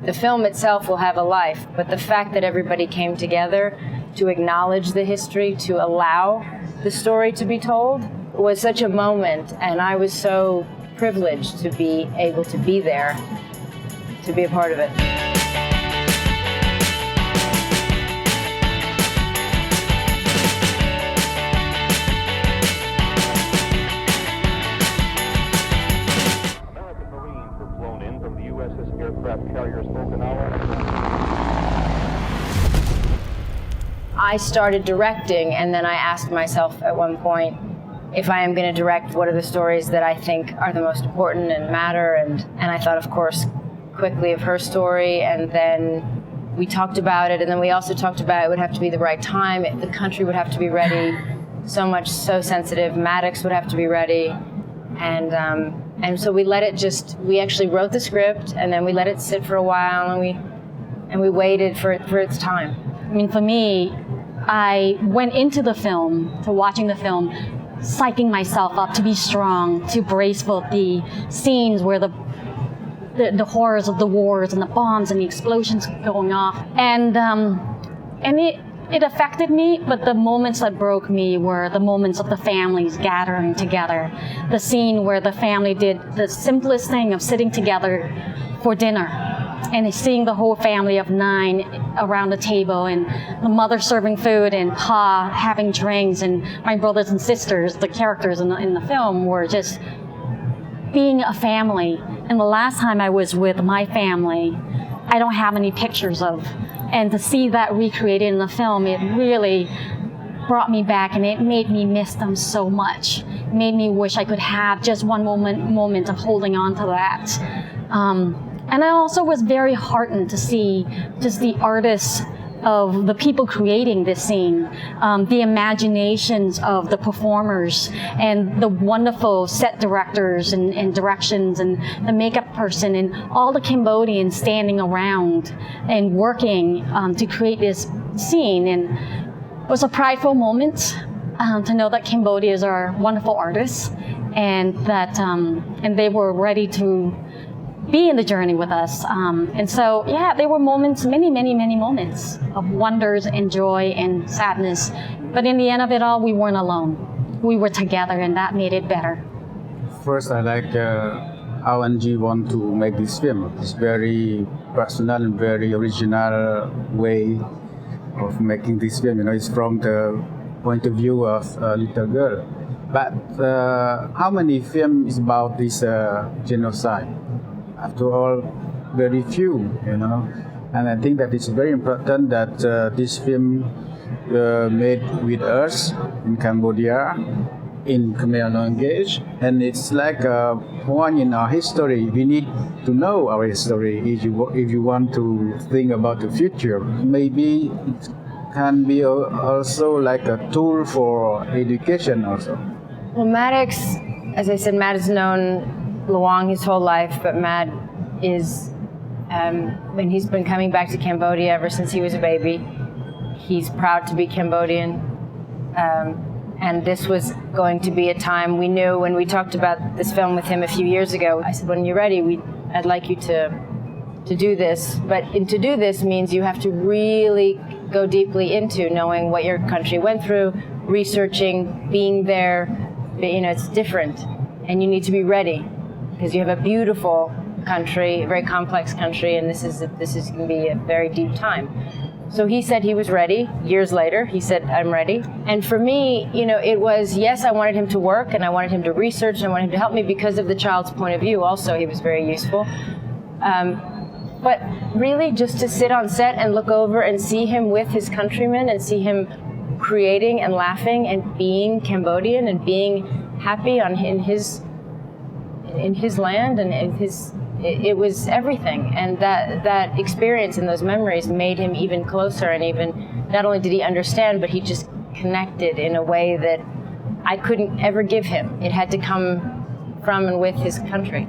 The film itself will have a life, but the fact that everybody came together to acknowledge the history, to allow the story to be told, was such a moment, and I was so privileged to be able to be there, to be a part of it. I started directing, and then I asked myself at one point, if I am going to direct, what are the stories that I think are the most important and matter? And I thought, of course, quickly of her story, and then we talked about it, and then we also talked about it would have to be the right time, the country would have to be ready, so sensitive, Maddox would have to be ready, and so we actually wrote the script, and then we let it sit for a while, and we waited for its time. I mean, for me, I went into the film, to watching the film, psyching myself up to be strong, to brace for the scenes where the horrors of the wars and the bombs and the explosions going off. And it affected me, but the moments that broke me were the moments of the families gathering together. The scene where the family did the simplest thing of sitting together for dinner, and seeing the whole family of 9 around the table, and the mother serving food, and Pa having drinks, and my brothers and sisters, the characters in the film, were just being a family. And the last time I was with my family, I don't have any pictures of. And to see that recreated in the film, it really brought me back, and it made me miss them so much. It made me wish I could have just one moment of holding on to that. And I also was very heartened to see just the artists of the people creating this scene, the imaginations of the performers, and the wonderful set directors and directions, and the makeup person, and all the Cambodians standing around and working to create this scene. And it was a prideful moment to know that Cambodians are wonderful artists, and that and they were ready to be in the journey with us. And so, yeah, there were moments, many moments of wonders and joy and sadness. But in the end of it all, we weren't alone. We were together, and that made it better. First, I like how Angie want to make this film. It's very personal and very original way of making this film. You know, it's from the point of view of a little girl. But how many films about this genocide? After all, very few, you know. And I think that it's very important that this film made with us in Cambodia, in Khmer language, and it's like a point in our history. We need to know our history if you want to think about the future. Maybe it can be also like a tool for education also. Well, Maddox, as I said, Matt has known Loung Ung his whole life, but Matt is, when he's been coming back to Cambodia ever since he was a baby. He's proud to be Cambodian, and this was going to be a time we knew when we talked about this film with him a few years ago. I said, when you're ready, I'd like you to do this, but to do this means you have to really go deeply into knowing what your country went through, researching, being there. You know, it's different, and you need to be ready, because you have a beautiful country, a very complex country, and this is going to be a very deep time. So he said he was ready. Years later, he said, I'm ready. And for me, you know, it was, yes, I wanted him to work, and I wanted him to research, and I wanted him to help me because of the child's point of view. Also, he was very useful. But really, just to sit on set and look over and see him with his countrymen, and see him creating and laughing and being Cambodian and being happy in his land, and it was everything. And that experience and those memories made him even closer, and even, not only did he understand, but he just connected in a way that I couldn't ever give him. It had to come from and with his country.